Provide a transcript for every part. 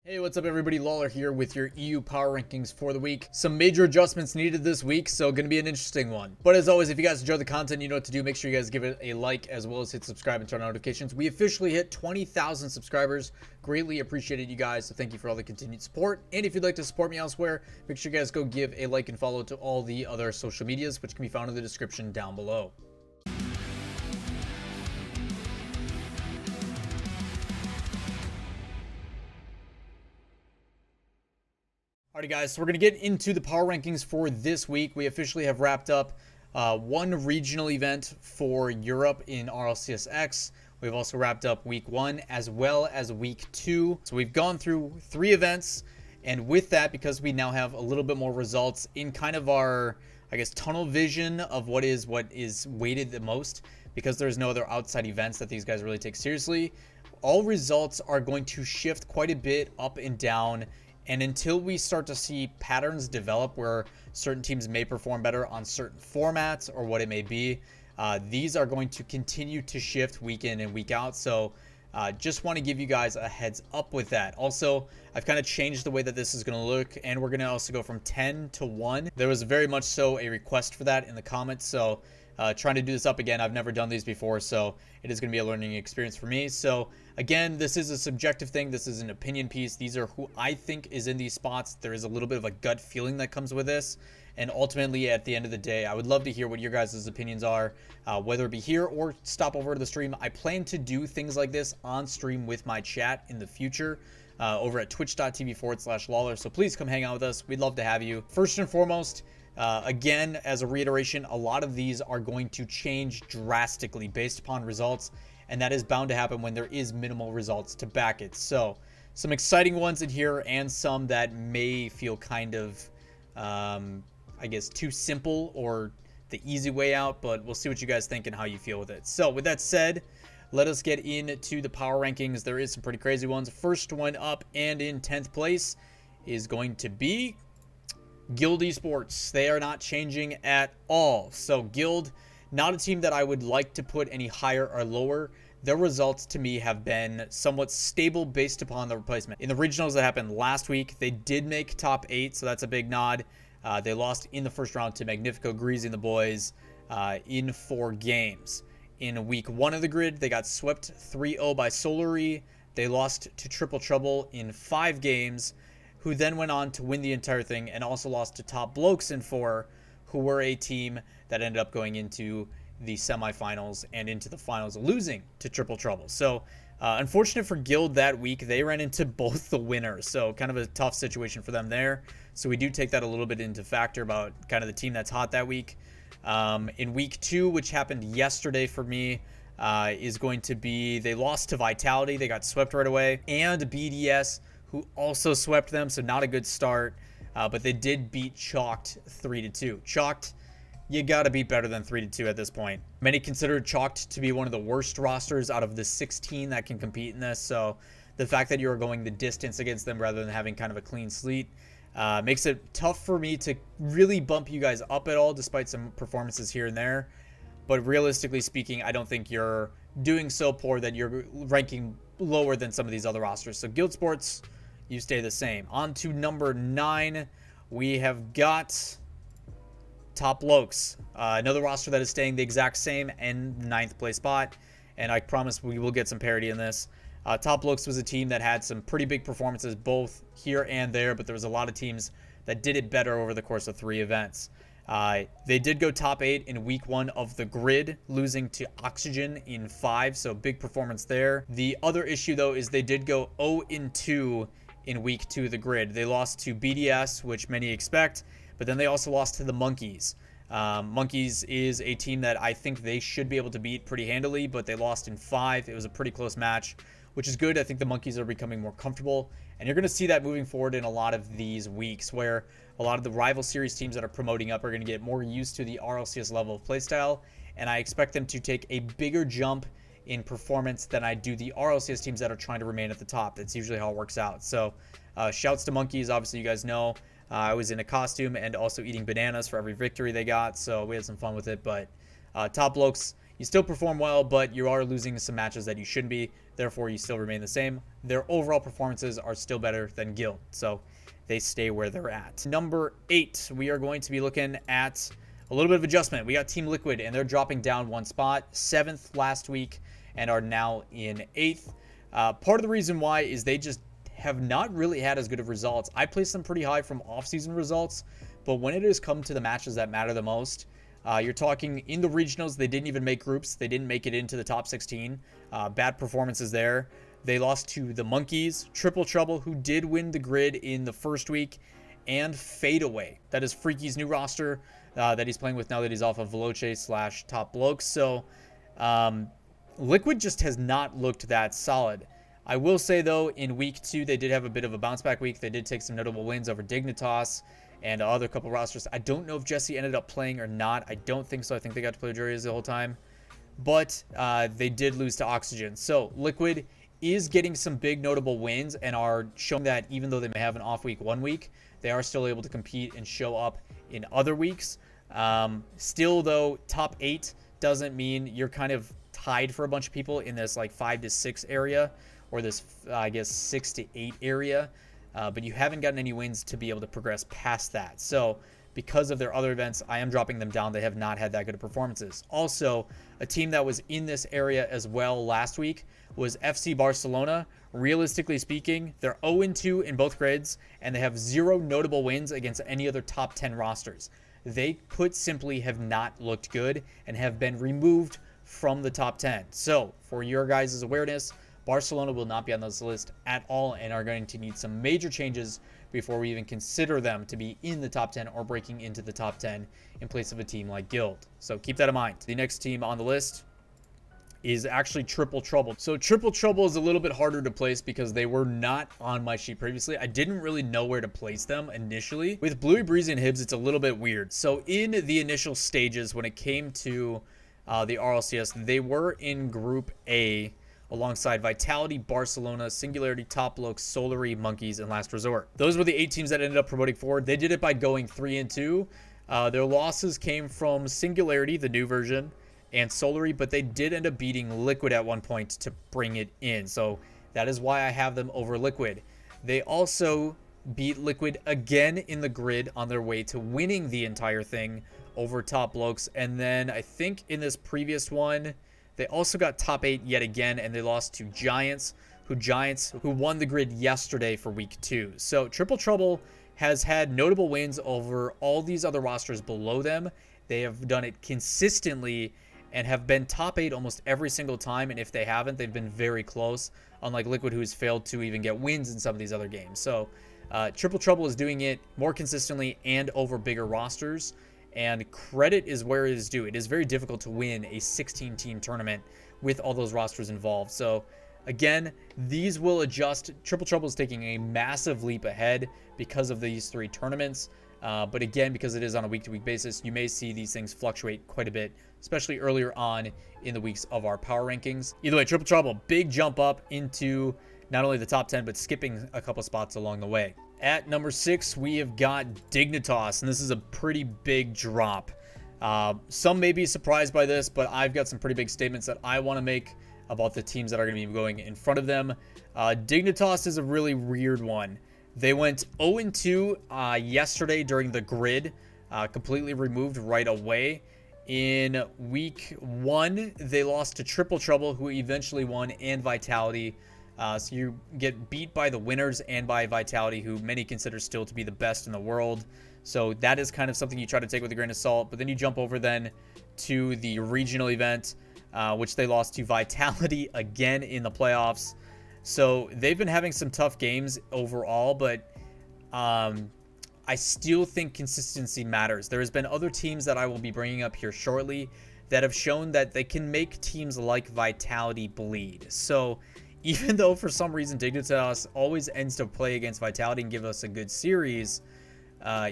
Hey, what's up everybody? Lawler here with your EU power rankings for the week. Some major adjustments needed this week, so gonna be an interesting one. But as always, if you guys enjoy the content, you know what to do. Make sure you guys give it a like as well as hit subscribe and turn on notifications. We officially hit 20,000 subscribers. Greatly appreciated you guys, so thank you for all the continued support. And if you'd like to support me elsewhere, make sure you guys go give a like and follow to all the other social medias, which can be found in the description down below. Alrighty guys, so we're going to get into the power rankings for this week. We officially have wrapped up one regional event for Europe in RLCS X. We've also wrapped up week 1 as well as week 2. So we've gone through 3 events, and with that, because we now have a little bit more results in kind of our, I guess, tunnel vision of what is weighted the most, because there's no other outside events that these guys really take seriously, all results are going to shift quite a bit up and down. And until we start to see patterns develop where certain teams may perform better on certain formats or what it may be, these are going to continue to shift week in and week out. So just want to give you guys a heads up with that. Also, I've kind of changed the way that this is going to look, and we're going to also go from 10 to 1. There was very much so a request for that in the comments. So trying to do this up again. I've never done these before, so it is going to be a learning experience for me. So again, this is a subjective thing. This is an opinion piece. These are who I think is in these spots. There is a little bit of a gut feeling that comes with this. And ultimately, at the end of the day, I would love to hear what your guys' opinions are, whether it be here or stop over to the stream. I plan to do things like this on stream with my chat in the future over at twitch.tv/Lawler. So please come hang out with us. We'd love to have you. First and foremost, again, as a reiteration, a lot of these are going to change drastically based upon results, and that is bound to happen when there is minimal results to back it. So some exciting ones in here and some that may feel kind of, I guess, too simple or the easy way out, but we'll see what you guys think and how you feel with it. So with that said, let us get into the power rankings. There is some pretty crazy ones. First one up and in 10th place is going to be Guild Esports. They are not changing at all. So Guild, not a team that I would like to put any higher or lower. Their results to me have been somewhat stable based upon the replacement. In the regionals that happened last week, they did make top 8, so that's a big nod. They lost in the first round to Magnifico, Greasy and the boys in 4 games. In week 1 of the grid, they got swept 3-0 by Solary. They lost to Triple Trouble in 5 games, who then went on to win the entire thing and also lost to Top Blokes in 4, who were a team that ended up going into the semifinals and into the finals, losing to Triple Trouble. So unfortunate for Guild that week, they ran into both the winners, so kind of a tough situation for them there. So we do take that a little bit into factor about kind of the team that's hot that week. In week 2, which happened yesterday for me, is going to be, they lost to Vitality, they got swept right away, and BDS, who also swept them, so not a good start. But they did beat Chalked 3-2. Chalked, you gotta be better than 3-2 at this point. Many consider Chalked to be one of the worst rosters out of the 16 that can compete in this. So the fact that you're going the distance against them rather than having kind of a clean slate makes it tough for me to really bump you guys up at all, despite some performances here and there. But realistically speaking, I don't think you're doing so poor that you're ranking lower than some of these other rosters. So Guild Sports, you stay the same. On to number 9, we have got Top Blokes, another roster that is staying the exact same in 9th place spot, and I promise we will get some parity in this. Top Blokes was a team that had some pretty big performances both here and there, but there was a lot of teams that did it better over the course of 3 events. They did go top 8 in week 1 of the grid, losing to Oxygen in 5, so big performance there. The other issue though is they did go 0-2 in week 2 of the grid. They lost to BDS, which many expect, but then they also lost to the Monkeys. Monkeys is a team that I think they should be able to beat pretty handily, but they lost in 5. It was a pretty close match, which is good. I think the Monkeys are becoming more comfortable, and you're going to see that moving forward in a lot of these weeks, where a lot of the rival series teams that are promoting up are going to get more used to the RLCS level of playstyle, and I expect them to take a bigger jump in performance than I do the RLCS teams that are trying to remain at the top. That's usually how it works out. So shouts to Monkeys. Obviously, you guys know I was in a costume and also eating bananas for every victory they got, so we had some fun with it. But Top Blokes, you still perform well, but you are losing some matches that you shouldn't be. Therefore, you still remain the same. Their overall performances are still better than Guild, so they stay where they're at. Number 8, we are going to be looking at a little bit of adjustment. We got Team Liquid, and they're dropping down 1 spot, 7th last week, and are now in 8th. Part of the reason why is they just have not really had as good of results. I placed them pretty high from off-season results, but when it has come to the matches that matter the most, you're talking in the regionals, they didn't even make groups. They didn't make it into the top 16. Bad performances there. They lost to the Monkeys, Triple Trouble, who did win the grid in the first week, and Fadeaway. That is Freaky's new roster that he's playing with now that he's off of Veloce / Top Blokes. So Liquid just has not looked that solid. I will say, though, in week 2, they did have a bit of a bounce-back week. They did take some notable wins over Dignitas and other couple rosters. I don't know if Jesse ended up playing or not. I don't think so. I think they got to play Jurias the whole time. But they did lose to Oxygen. So Liquid is getting some big notable wins and are showing that even though they may have an off week 1 week, they are still able to compete and show up in other weeks. Still, though, top 8 doesn't mean you're kind of tied for a bunch of people in this like 5 to 6 area, or this, I guess, 6 to 8 area. But you haven't gotten any wins to be able to progress past that. So because of their other events, I am dropping them down. They have not had that good of performances. Also, a team that was in this area as well last week was FC Barcelona. Realistically speaking, they're 0-2 in both grids, and they have 0 notable wins against any other top 10 rosters. They, put simply, have not looked good and have been removed from the top 10. So, for your guys' awareness, Barcelona will not be on this list at all and are going to need some major changes before we even consider them to be in the top 10 or breaking into the top 10 in place of a team like Guild. So keep that in mind. The next team on the list is actually Triple Trouble. So Triple Trouble is a little bit harder to place because they were not on my sheet previously. I didn't really know where to place them initially. With Bluey, Breezy, and Hibs, it's a little bit weird. So in the initial stages, when it came to the RLCS, they were in Group A alongside Vitality, Barcelona, Singularity, Top Blokes, Solary, Monkeys, and Last Resort. Those were the 8 teams that ended up promoting forward. They did it by going 3-2. Their losses came from Singularity, the new version, and Solary, but they did end up beating Liquid at one point to bring it in. So that is why I have them over Liquid. They also beat Liquid again in the grid on their way to winning the entire thing over Top Blokes. And then I think in this previous one, they also got top 8 yet again, and they lost to Giants, who won the grid yesterday for week 2. So Triple Trouble has had notable wins over all these other rosters below them. They have done it consistently and have been top 8 almost every single time, and if they haven't, they've been very close, unlike Liquid, who has failed to even get wins in some of these other games. So Triple Trouble is doing it more consistently and over bigger rosters, and credit is where it is due. It is very difficult to win a 16-team tournament with all those rosters involved. So again, these will adjust. Triple Trouble is taking a massive leap ahead because of these 3 tournaments. But again, because it is on a week-to-week basis, you may see these things fluctuate quite a bit, especially earlier on in the weeks of our power rankings. Either way, Triple Trouble, big jump up into not only the top 10, but skipping a couple spots along the way. At number 6, we have got Dignitas, and this is a pretty big drop. Some may be surprised by this, but I've got some pretty big statements that I want to make about the teams that are going to be going in front of them. Dignitas is a really weird one. They went 0-2 yesterday during the grid, completely removed right away. In week 1, they lost to Triple Trouble, who eventually won, and Vitality. So you get beat by the winners and by Vitality, who many consider still to be the best in the world. So that is kind of something you try to take with a grain of salt. But then you jump over then to the regional event, which they lost to Vitality again in the playoffs. So they've been having some tough games overall, but I still think consistency matters. There has been other teams that I will be bringing up here shortly that have shown that they can make teams like Vitality bleed. So even though for some reason Dignitas always ends to play against Vitality and give us a good series,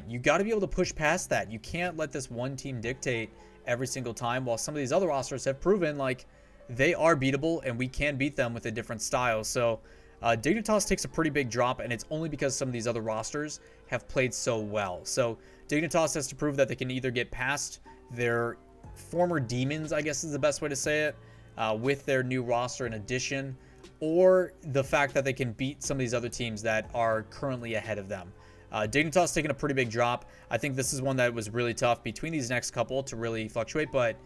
you got to be able to push past that. You can't let this one team dictate every single time, while some of these other rosters have proven like they are beatable and we can beat them with a different style. So Dignitas takes a pretty big drop, and it's only because some of these other rosters have played so well. So Dignitas has to prove that they can either get past their former demons, I guess is the best way to say it, with their new roster in addition, or the fact that they can beat some of these other teams that are currently ahead of them. Dignitas taking a pretty big drop. I think this is one that was really tough between these next couple to really fluctuate, but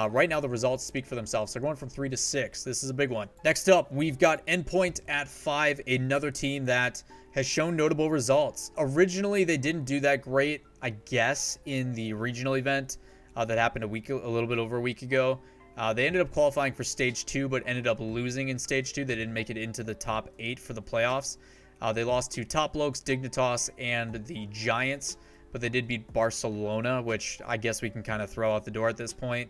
right now the results speak for themselves. They're going from 3 to 6. This is a big one. Next up, we've got Endpoint at 5, another team that has shown notable results. Originally, they didn't do that great, I guess, in the regional event that happened a little bit over a week ago. They ended up qualifying for Stage 2, but ended up losing in Stage 2. They didn't make it into the top 8 for the playoffs. They lost to Top Blokes, Dignitas, and the Giants, but they did beat Barcelona, which I guess we can kind of throw out the door at this point.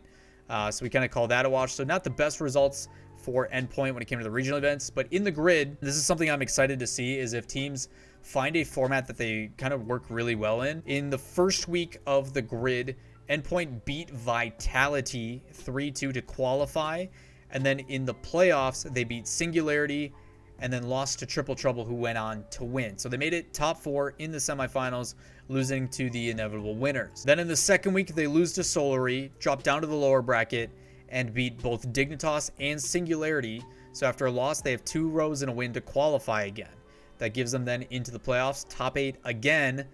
So we kind of call that a wash. So not the best results for Endpoint when it came to the regional events, but in the grid, this is something I'm excited to see, is if teams find a format that they kind of work really well in. In the first week of the grid, Endpoint beat Vitality 3-2 to qualify, and then in the playoffs, they beat Singularity, and then lost to Triple Trouble, who went on to win. So they made it top 4 in the semifinals, losing to the inevitable winners. Then in the second week, they lose to Solary, drop down to the lower bracket, and beat both Dignitas and Singularity. So after a loss, they have 2 rows and a win to qualify again. That gives them then into the playoffs, top 8 again,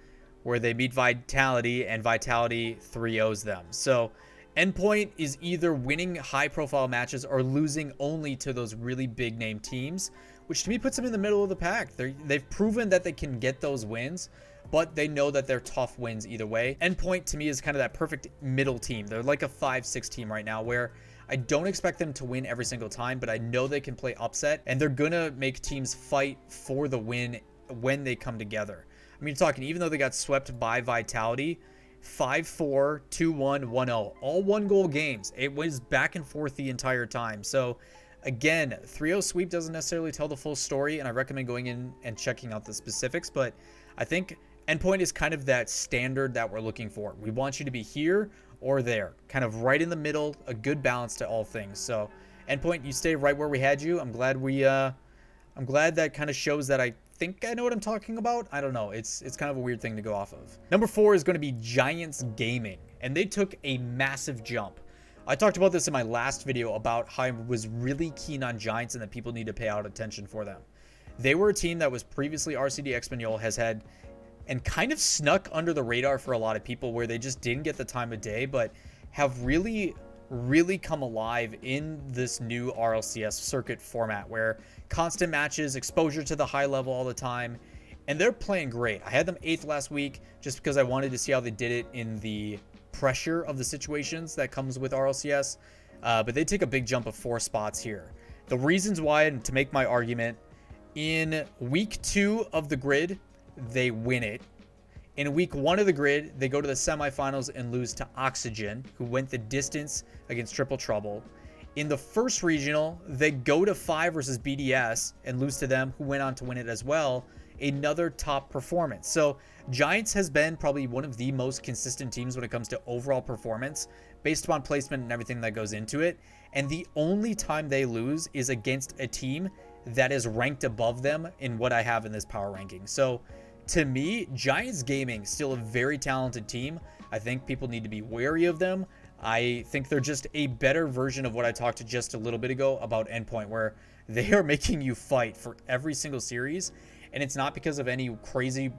where they beat Vitality, and Vitality 3-0s them. So Endpoint is either winning high-profile matches or losing only to those really big-name teams, which to me puts them in the middle of the pack. They've proven that they can get those wins, but they know that they're tough wins either way. Endpoint to me is kind of that perfect middle team. They're like a 5-6 team right now, where I don't expect them to win every single time, but I know they can play upset, and they're gonna make teams fight for the win when they come together. I mean, you're talking, even though they got swept by Vitality, 5-4, 2-1, 1-0, all 1-goal games. It was back and forth the entire time. So again, 3-0 sweep doesn't necessarily tell the full story, and I recommend going in and checking out the specifics, but I think Endpoint is kind of that standard that we're looking for. We want you to be here or there, kind of right in the middle, a good balance to all things. So Endpoint, you stay right where we had you. I'm glad that kind of shows that I think I know what I'm talking about. I don't know. It's kind of a weird thing to go off of. Number 4 is going to be Giants Gaming, and they took a massive jump. I talked about this in my last video about how I was really keen on Giants and that people need to pay out attention for them. They were a team that was previously RCD Espanyol has had and kind of snuck under the radar for a lot of people, where they just didn't get the time of day, but have really come alive in this new RLCS circuit format, where constant matches, exposure to the high level all the time, and they're playing great. I had them 8th last week just because I wanted to see how they did it in the pressure of the situations that comes with RLCS, but they take a big jump of 4 spots here. The reasons why, and to make my argument, in week 2 of the grid, they win it. In week 1 of the grid, they go to the semifinals and lose to Oxygen, who went the distance against Triple Trouble. In the first regional, they go to 5 versus BDS and lose to them, who went on to win it as well. Another top performance. So Giants has been probably one of the most consistent teams when it comes to overall performance, based upon placement and everything that goes into it. And the only time they lose is against a team that is ranked above them in what I have in this power ranking. So to me, Giants Gaming, still a very talented team. I think people need to be wary of them. I think they're just a better version of what I talked to just a little bit ago about Endpoint, where they are making you fight for every single series. And it's not because of any crazy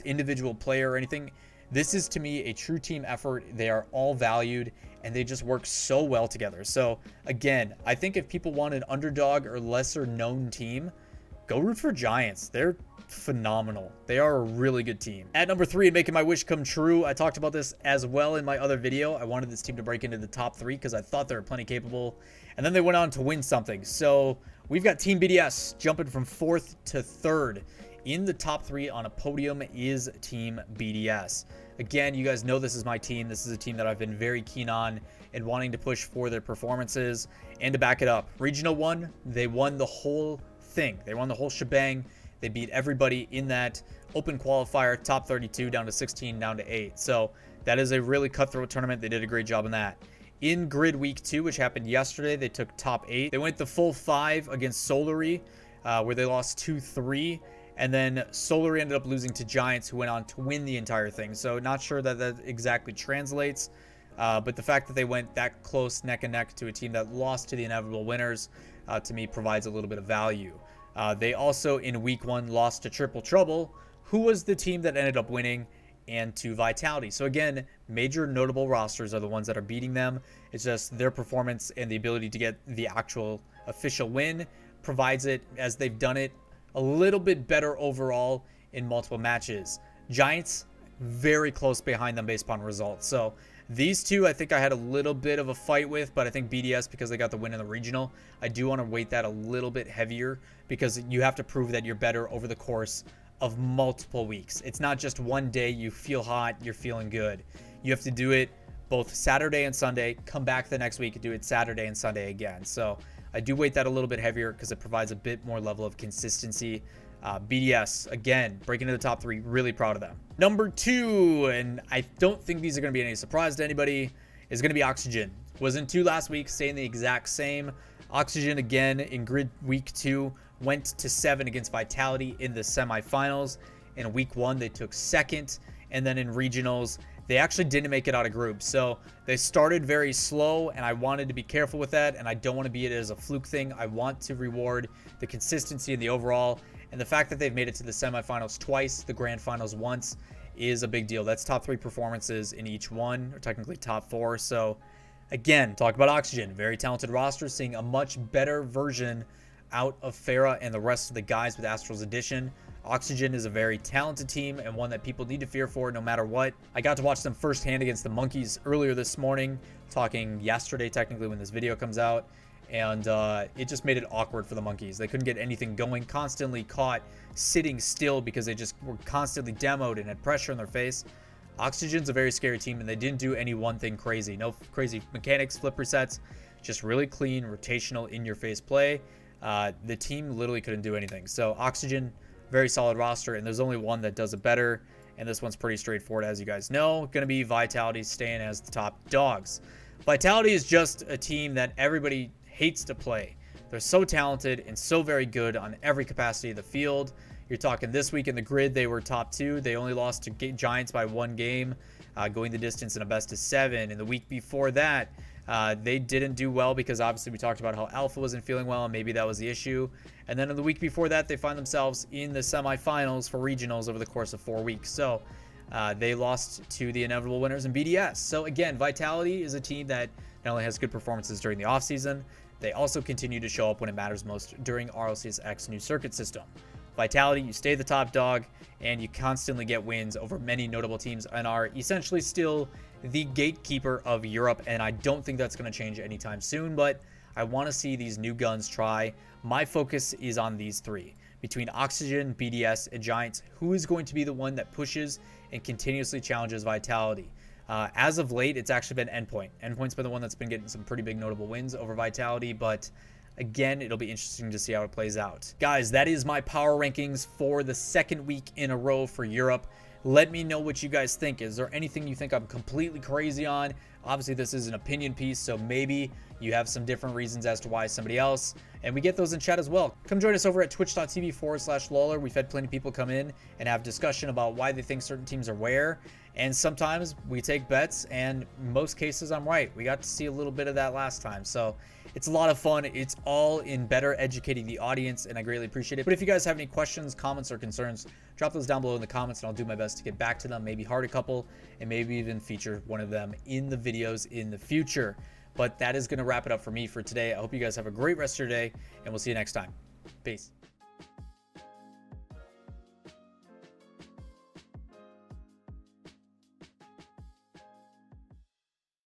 individual player or anything. This is, to me, a true team effort. They are all valued, and they just work so well together. So again, I think if people want an underdog or lesser known team, go root for Giants. They're phenomenal. They are a really good team. At number 3, and making my wish come true, I talked about this as well in my other video. I wanted this team to break into the top 3 because I thought they were plenty capable, and then they went on to win something. So we've got Team BDS jumping from 4th to 3rd. In the top 3 on a podium is Team BDS. Again, you guys know this is my team. This is a team that I've been very keen on and wanting to push for their performances. And to back it up, Regional 1, they won the whole thing. They won the whole shebang. They beat everybody in that open qualifier, top 32, down to 16, down to 8. So that is a really cutthroat tournament. They did a great job in that. In Grid Week 2, which happened yesterday, they took top 8. They went the full 5 against Solary, where they lost 2-3. And then Solary ended up losing to Giants, who went on to win the entire thing. So not sure that that exactly translates. But the fact that they went that close neck and neck to a team that lost to the inevitable winners, to me, provides a little bit of value. They also, in week 1, lost to Triple Trouble, who was the team that ended up winning, and to Vitality. So again, major notable rosters are the ones that are beating them. It's just their performance and the ability to get the actual official win provides it, as they've done it, a little bit better overall in multiple matches. Giants, very close behind them based upon results. So these two, I think I had a little bit of a fight with, but I think BDS, because they got the win in the regional, I do want to weight that a little bit heavier, because you have to prove that you're better over the course of multiple weeks. It's not just one day you feel hot, you're feeling good. You have to do it both Saturday and Sunday, come back the next week and do it Saturday and Sunday again. So I do weight that a little bit heavier because it provides a bit more level of consistency. BDS, again, breaking into the top 3, really proud of them. Number 2, and I don't think these are going to be any surprise to anybody, is going to be Oxygen. Was in 2 last week, staying the exact same. Oxygen, again, in grid week 2, went to 7 against Vitality in the semifinals. In week 1, they took 2nd, and then in regionals, they actually didn't make it out of groups. So they started very slow, and I wanted to be careful with that, and I don't want to be it as a fluke thing. I want to reward the consistency and the overall, and the fact that they've made it to the semifinals twice, the grand finals once, is a big deal. That's top 3 performances in each one, or technically top 4. So again, talk about Oxygen, very talented roster, seeing a much better version out of Farah and the rest of the guys with Astral's Edition. Oxygen is a very talented team and one that people need to fear for no matter what. I got to watch them firsthand against the Monkeys earlier this morning, talking yesterday technically when this video comes out, and it just made it awkward for the Monkeys. They couldn't get anything going, constantly caught sitting still because they just were constantly demoed and had pressure in their face. Oxygen's a very scary team, and they didn't do any one thing crazy. No crazy mechanics, flip resets, just really clean, rotational, in-your-face play. The team literally couldn't do anything. So Oxygen, very solid roster, and there's only one that does it better, and this one's pretty straightforward, as you guys know. Going to be Vitality, staying as the top dogs. Vitality is just a team that everybody hates to play. They're so talented and so very good on every capacity of the field. You're talking this week in the grid, they were top 2. They only lost to Giants by 1 game, going the distance in a best of 7. And the week before that, they didn't do well because obviously we talked about how Alpha wasn't feeling well, and maybe that was the issue. And then in the week before that, they find themselves in the semifinals for regionals over the course of 4 weeks. So they lost to the inevitable winners in BDS. So again, Vitality is a team that not only has good performances during the offseason, they also continue to show up when it matters most during RLCS X new circuit system. Vitality, you stay the top dog, and you constantly get wins over many notable teams and are essentially still the gatekeeper of Europe, and I don't think that's going to change anytime soon, but I want to see these new guns try. My focus is on these 3. Between Oxygen, BDS, and Giants, who is going to be the one that pushes and continuously challenges Vitality? As of late, it's actually been Endpoint. Endpoint's been the one that's been getting some pretty big notable wins over Vitality, but again, it'll be interesting to see how it plays out. Guys, that is my power rankings for the 2nd week in a row for Europe. Let me know what you guys think. Is there anything you think I'm completely crazy on? Obviously, this is an opinion piece, so maybe you have some different reasons as to why somebody else, and we get those in chat as well. Come join us over at twitch.tv/Lawler. We've had plenty of people come in and have discussion about why they think certain teams are where, and sometimes we take bets, and in most cases I'm right. We got to see a little bit of that last time, so it's a lot of fun. It's all in better educating the audience, and I greatly appreciate it. But if you guys have any questions, comments, or concerns, drop those down below in the comments, and I'll do my best to get back to them, maybe heart a couple, and maybe even feature one of them in the videos in the future. But that is going to wrap it up for me for today. I hope you guys have a great rest of your day, and we'll see you next time. Peace.